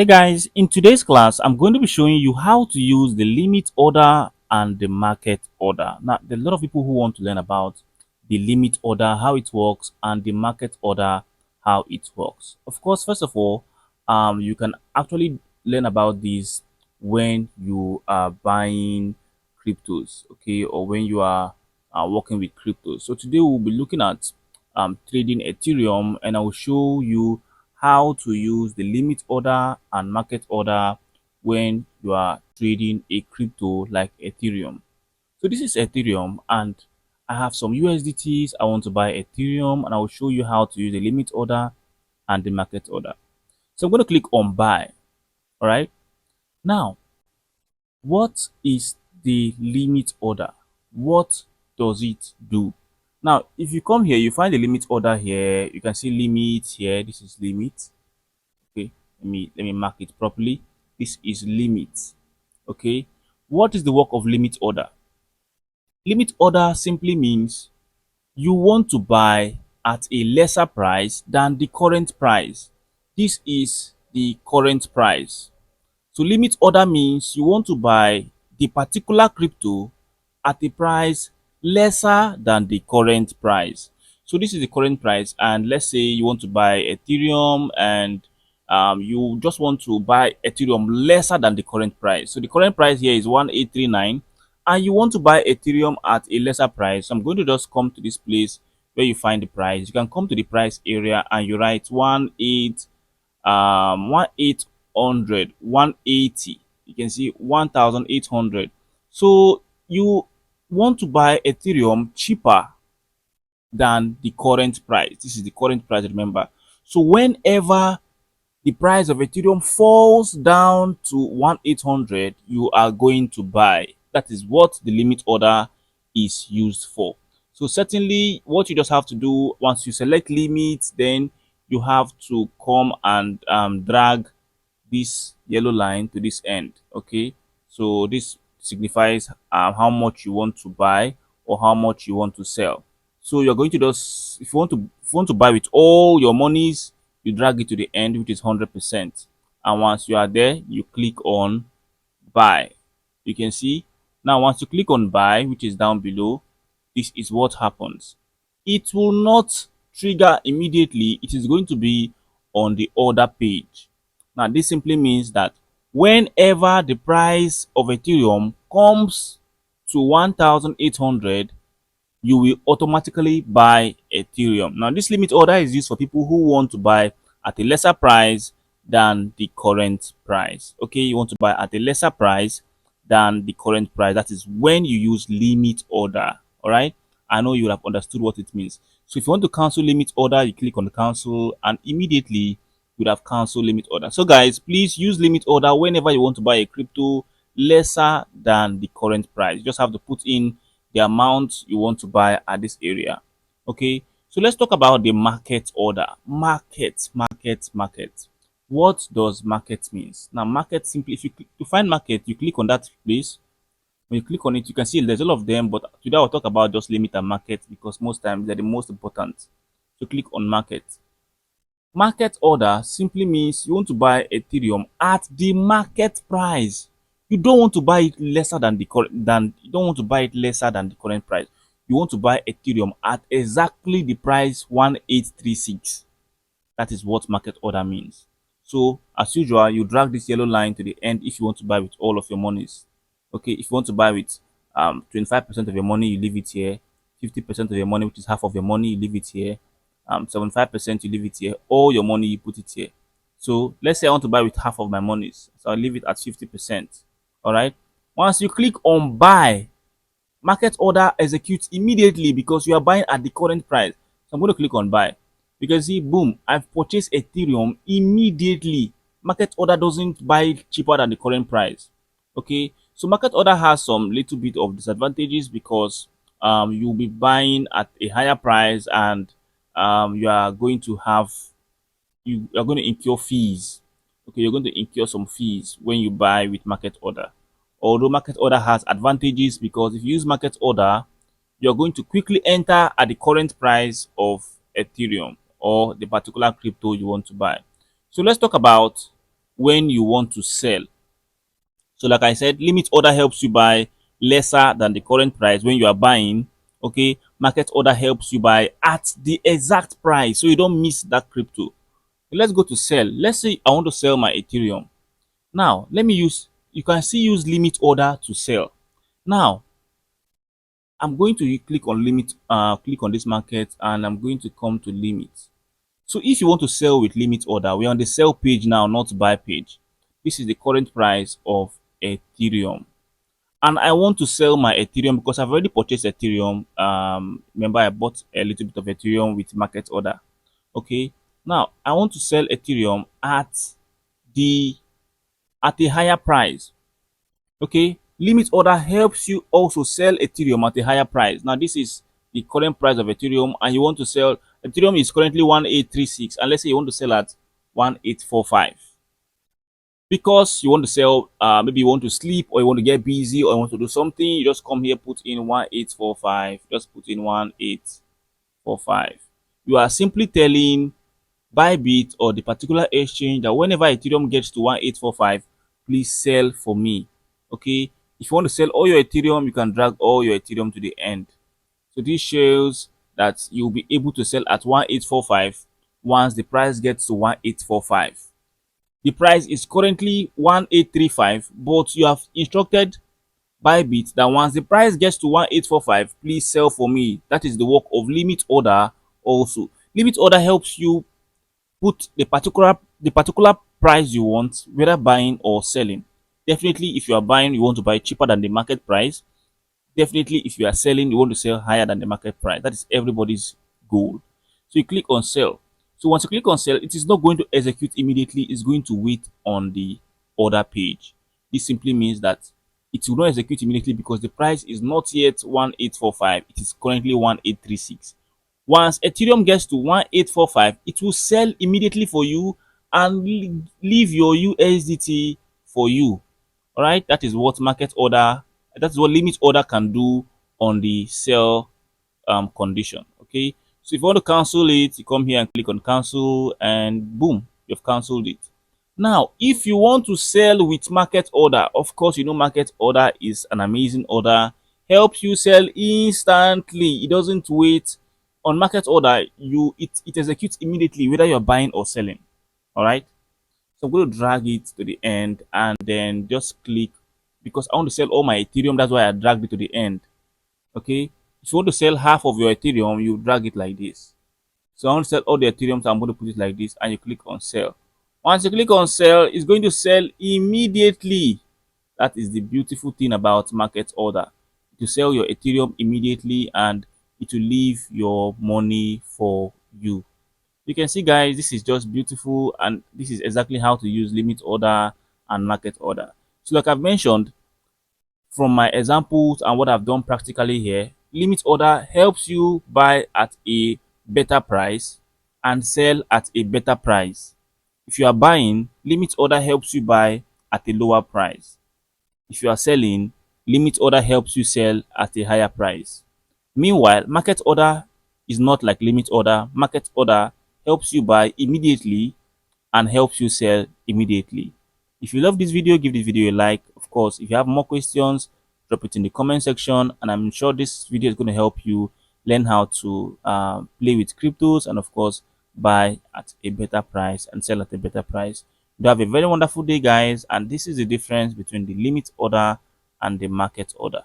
Hey guys, in today's class, I'm going to be showing you how to use the limit order and the market order. Now, there are a lot of people who want to learn about the limit order, how it works, and the market order, how it works. Of course, first of all, you can actually learn about this when you are buying cryptos, okay, or when you are working with cryptos. So today we'll be looking at trading Ethereum, and I will show you how to use the limit order and market order when you are trading a crypto like Ethereum. So this is Ethereum, and I have some USDTs. I want to buy Ethereum, and I will show you how to use the limit order and the market order. So I'm going to click on buy. All right. Now, what is the limit order? What does it do? Now, if you come here, you find the limit order here. You can see limit here. This is limit. Okay, let me mark it properly. This is limit. Okay, what is the work of limit order? Limit order simply means you want to buy at a lesser price than the current price. This is the current price. So limit order means you want to buy the particular crypto at a price lesser than the current price. So this is the current price, and let's say you want to buy Ethereum, and you just want to buy Ethereum lesser than the current price. So the current price here is 1839, and you want to buy Ethereum at a lesser price. So I'm going to just come to this place where you find the price. You can come to the price area and you write 1800, 180. You can see 1800. So you want to buy Ethereum cheaper than the current price. This is the current price, remember. So whenever the price of Ethereum falls down to 1800, you are going to buy. That is what the limit order is used for. So certainly what you just have to do, once you select limits, then you have to come and drag this yellow line to this end. Okay, so this signifies how much you want to buy or how much you want to sell. So you're going to just, if you want to buy with all your monies, you drag it to the end, which is 100%. And once you are there, you click on buy. You can see now, once you click on buy, which is down below, this is what happens. It will not trigger immediately. It is going to be on the order page. Now this simply means that whenever the price of Ethereum comes to 1800, you will automatically buy Ethereum. Now, this limit order is used for people who want to buy at a lesser price than the current price. Okay, you want to buy at a lesser price than the current price. That is when you use limit order. All right, I know you have understood what it means. So, if you want to cancel limit order, you click on the cancel, and immediately you would have cancelled limit order. So, guys, please use limit order whenever you want to buy a crypto lesser than the current price. You just have to put in the amount you want to buy at this area. Okay, so let's talk about the market order. Market. What does market means? Now, market simply, if you click to find market, you click on that place. When you click on it, you can see there's all of them, but today I'll talk about just limit and market because most times they're the most important. So click on market. Market order simply means you want to buy Ethereum at the market price. You don't want to buy it lesser than the current you don't want to buy it lesser than the current price. You want to buy Ethereum at exactly the price 1836. That is what market order means. So as usual, you drag this yellow line to the end if you want to buy with all of your monies. Okay, if you want to buy with 25% of your money, you leave it here. 50% of your money, which is half of your money, you leave it here. 75% you leave it here. All your money you put it here. So let's say I want to buy with half of my monies, so I'll leave it at 50%. All right. Once you click on buy, market order executes immediately because you are buying at the current price. So I'm going to click on buy. You can see, boom, I've purchased Ethereum immediately. Market order doesn't buy it cheaper than the current price. Okay, so market order has some little bit of disadvantages because you'll be buying at a higher price, and you are going to have you are going to incur fees. Okay, you're going to incur some fees when you buy with market order. Although market order has advantages because if you use market order, you're going to quickly enter at the current price of Ethereum or the particular crypto you want to buy. So let's talk about when you want to sell. So like I said, limit order helps you buy lesser than the current price when you are buying. Okay, market order helps you buy at the exact price so you don't miss that crypto. Let's go to sell. Let's say I want to sell my Ethereum. Now, let me use, you can still use limit order to sell. Now, I'm going to click on limit, click on this market, and I'm going to come to limit. So if you want to sell with limit order, we're on the sell page now, not buy page. This is the current price of Ethereum. And I want to sell my Ethereum because I've already purchased Ethereum. Remember, I bought a little bit of Ethereum with market order. Okay. Now, I want to sell Ethereum the at a higher price. Okay, limit order helps you also sell Ethereum at a higher price. Now this is the current price of Ethereum, and you want to sell Ethereum is currently 1836, and let's say you want to sell at 1845 because you want to sell. Maybe you want to sleep, or you want to get busy, or you want to do something. You just come here, put in 1845, just put in 1845. You are simply telling Bybit or the particular exchange that whenever Ethereum gets to 1845, please sell for me. Okay, if you want to sell all your Ethereum, you can drag all your Ethereum to the end. So this shows that you'll be able to sell at 1845 once the price gets to 1845. The price is currently 1835, but you have instructed Bybit that once the price gets to 1845, please sell for me. That is the work of limit order also. Limit order helps you put the particular price you want, whether buying or selling. Definitely, if you are buying, you want to buy cheaper than the market price. Definitely, if you are selling, you want to sell higher than the market price. That is everybody's goal. So you click on sell. So once you click on sell, it is not going to execute immediately. It's going to wait on the order page. This simply means that it will not execute immediately because the price is not yet 1845. It is currently 1836. Once Ethereum gets to 1845, it will sell immediately for you and leave your USDT for you. All right, that is what market order, that's what limit order can do on the sell condition. Okay, so if you want to cancel it, you come here and click on cancel, and boom, you've canceled it. Now, if you want to sell with market order, of course, you know market order is an amazing order, helps you sell instantly. It doesn't wait. On market order, it executes immediately whether you're buying or selling. All right. So I'm going to drag it to the end and then just click, because I want to sell all my Ethereum. That's why I dragged it to the end. Okay. If you want to sell half of your Ethereum, you drag it like this. So I want to sell all the Ethereum, so I'm going to put it like this, and you click on sell. Once you click on sell, it's going to sell immediately. That is the beautiful thing about market order. You sell your Ethereum immediately and it will leave your money for you. You can see, guys, this is just beautiful, and this is exactly how to use limit order and market order. So like I've mentioned, from my examples and what I've done practically here, limit order helps you buy at a better price and sell at a better price. If you are buying, limit order helps you buy at a lower price. If you are selling, limit order helps you sell at a higher price. Meanwhile, market order is not like limit order. Market order helps you buy immediately and helps you sell immediately. If you love this video, give this video a like. Of course, if you have more questions, drop it in the comment section, and I'm sure this video is going to help you learn how to play with cryptos and of course buy at a better price and sell at a better price. You have a very wonderful day, guys, and this is the difference between the limit order and the market order.